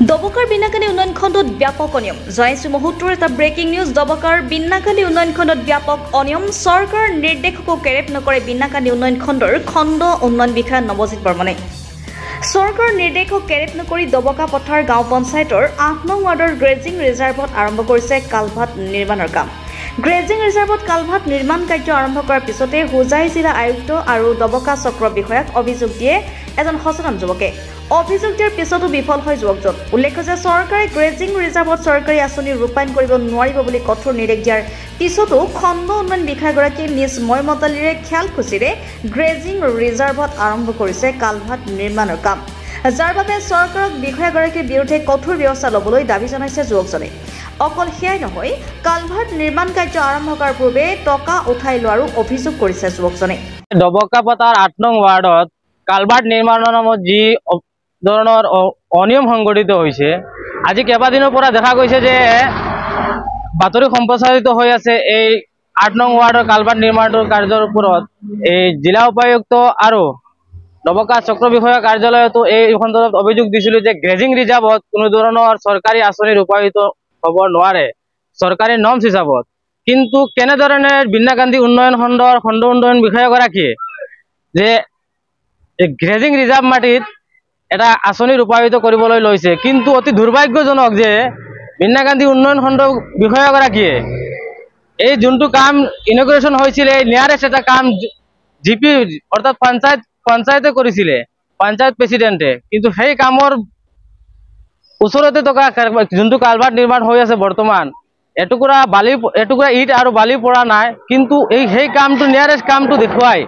দবকাৰ বিনাকালী উন্নয়ন খণ্ডত ব্যাপক অনিয়ম। জয়শ্ৰী মুহূৰ্তৰ এটা ব্ৰেকিং নিউজ। দবকাৰ বিনাকালী উন্নয়ন খণ্ডত ব্যাপক অনিয়ম। চৰকাৰৰ নিৰ্দেশকো কেৰেপ নকৰে বিনাকালী উন্নয়ন খণ্ডৰ খণ্ড উন্নয়ন বিষয়া নৱজিৎ বৰ্মনে। চৰকাৰৰ নিৰ্দেশক কেৰেপ নকৰি দবকা পথাৰ গাঁও পঞ্চায়তৰ ৮ নং ৱাৰ্ডৰ গ্ৰেজিং ৰিজাৰ্ভত আৰম্ভ কৰিছে কালভাট নিৰ্মাণৰ কাম। গ্ৰেজিং ৰিজাৰ্ভত কালভাট নিৰ্মাণ কাৰ্য আৰম্ভ কৰাৰ পিছতে হোজাই জিলা আয়ুক্ত আৰু দবকা চক্ৰ বিষয়াক অভিযোগ দিয়ে এজন সচেতন যুৱকে। অভিযোগ দিয়াৰ পিছতো বিফল হয় যুৱকজন। উল্লেখ্য যে চৰকাৰে গ্ৰেজিং ৰিজাৰ্ভত চৰকাৰী আঁচনি ৰূপায়ণ কৰিব নোৱাৰিব বুলি কঠোৰ নিৰ্দেশ দিয়াৰ পিছতো খণ্ড উন্নয়ন বিষয়াগৰাকীয়ে নিজ মইমতালিৰে খেয়ালখুচিৰে গ্ৰেজিং ৰিজাৰ্ভত আৰম্ভ কৰিছে কালভাট নিৰ্মাণৰ কাম, যাৰ বাবে চৰকাৰক বিষয়াগৰাকীৰ বিৰুদ্ধে কঠোৰ ব্যৱস্থা ল'বলৈ দাবী জনাইছে যুৱকজনে। অকল সেয়াই নহয়, কালভাট নিৰ্মাণ কাৰ্য আৰম্ভ কৰাৰ পূৰ্বে টকা উঠাই লোৱাৰো অভিযোগ কৰিছে যুৱকজনে। দবকা পথাৰ ৮ নং ৱাৰ্ডত কালভাট নিৰ্মাণৰ নামত যি ধৰণৰ অনিয়ম সংঘটিত হৈছে, আজি কেইবাদিনৰ পৰা দেখা গৈছে যে বাতৰি সম্প্ৰচাৰিত হৈ আছে এই ৮ নং ৱাৰ্ডৰ কালভাট নিৰ্মাণৰ কাৰ্যৰ ওপৰত এই জিলা উপায়ুক্ত আৰু দবকা চক্ৰ বিষয়া কাৰ্যালয়তো এই সন্দৰ্ভত অভিযোগ দিছিল যে গ্ৰেজিং ৰিজাৰ্ভত কোনো ধৰণৰ চৰকাৰী আঁচনি ৰূপায়িত হ'ব নোৱাৰে চৰকাৰী নৰ্মছ হিচাপত। কিন্তু কেনেধৰণে বিনা গান্ধী উন্নয়ন খণ্ডৰ খণ্ড উন্নয়ন বিষয়াগৰাকীয়ে যে গ্ৰেজিং ৰিজাৰ্ভ মাটিত এটা আঁচনি ৰূপায়িত কৰিবলৈ লৈছে, কিন্তু অতি দুৰ্ভাগ্যজনক যে বিনা গান্ধী উন্নয়ন খণ্ড বিষয়াগৰাকীয়ে এই যোনটো কাম ইনগ্ৰেশ্যন হৈছিলে নিয়াৰেষ্ট এটা কাম জিপি অৰ্থাৎ পঞ্চায়তে কৰিছিলে, পঞ্চায়ত প্ৰেচিডেণ্টে, কিন্তু সেই কামৰ ওচৰতে থকা যোনটো কালভাট নিৰ্মাণ হৈ আছে বৰ্তমান এটুকুৰা ইট আৰু বালি পৰা নাই, কিন্তু সেই কামটো নিয়াৰেষ্ট কামটো দেখুৱাই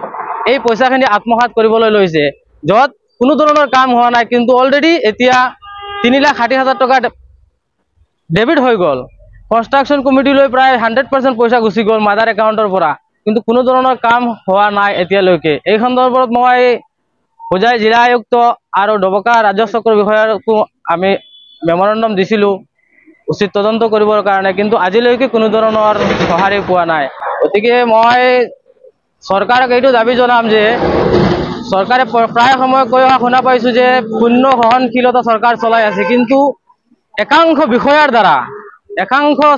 এই পইচাখিনি আত্মসাৎ কৰিবলৈ লৈছে, য'ত কোনো ধৰণৰ কাম হোৱা নাই। কিন্তু অলৰেডি এতিয়া ৩,৬০,০০০ টকা ডেবিট হৈ গ'ল। কনষ্ট্ৰাকশ্যন কমিটিলৈ প্ৰায় 100% পইচা গুচি গ'ল মাদাৰ একাউণ্টৰ পৰা, কিন্তু কোনো ধৰণৰ কাম হোৱা নাই এতিয়ালৈকে। এই সন্দৰ্ভত মই হোজাই জিলা আয়ুক্ত আৰু দবকা ৰাজ্য চক্ৰ বিষয়াকো আমি মেমৰেণ্ডম দিছিলোঁ উচিত তদন্ত কৰিবৰ কাৰণে, কিন্তু আজিলৈকে কোনো ধৰণৰ সঁহাৰি পোৱা নাই। গতিকে মই চৰকাৰক এইটো দাবী জনাম যে চৰকাৰে প্ৰায় সময় কৈ অহা শুনা পাইছোঁ যে শূন্য সহনশীলতা চৰকাৰ চলাই আছে, কিন্তু একাংশ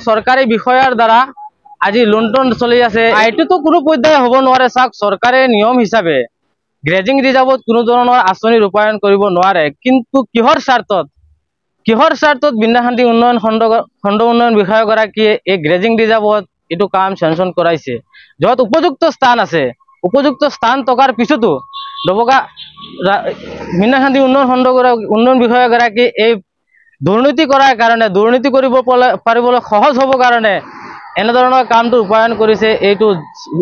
চৰকাৰী বিষয়াৰ দ্বাৰা আজি লুণ্ঠন চলি আছে। এইটোতো কোনো পৰ্যায়ে হ'ব নোৱাৰে। চাওক, চৰকাৰে নিয়ম হিচাপে গ্ৰেজিং ৰিজাৰ্ভত কোনো ধৰণৰ আঁচনি ৰূপায়ণ কৰিব নোৱাৰে, কিন্তু কিহৰ স্বাৰ্থত বিনা গান্ধী উন্নয়ন খণ্ড উন্নয়ন বিষয়াগৰাকীয়ে এই গ্ৰেজিং ৰিজাৰ্ভত এইটো কাম চেংচন কৰাইছে, য'ত উপযুক্ত স্থান আছে। উপযুক্ত স্থান থকাৰ পিছতো দবকা বিনা গান্ধী উন্নয়ন বিষয়াগৰাকী এই দুৰ্নীতি কৰাৰ কাৰণে, দুৰ্নীতি কৰিব পাৰিবলৈ সহজ হ'ব কাৰণে এনেধৰণৰ কামটো ৰূপায়ণ কৰিছে। এইটো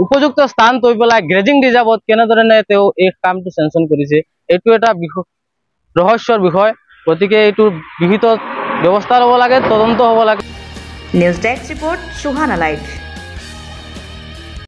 উপযুক্ত স্থান থৈ পেলাই গ্ৰেজিং ৰিজাৰ্ভত কেনেধৰণে তেওঁ এই কামটো চেংচন কৰিছে, এইটো এটা ৰহস্যৰ বিষয়। গতিকে এইটো বিহিত ব্যৱস্থা ল'ব লাগে, তদন্ত হ'ব লাগে। News desk report, Suhana live.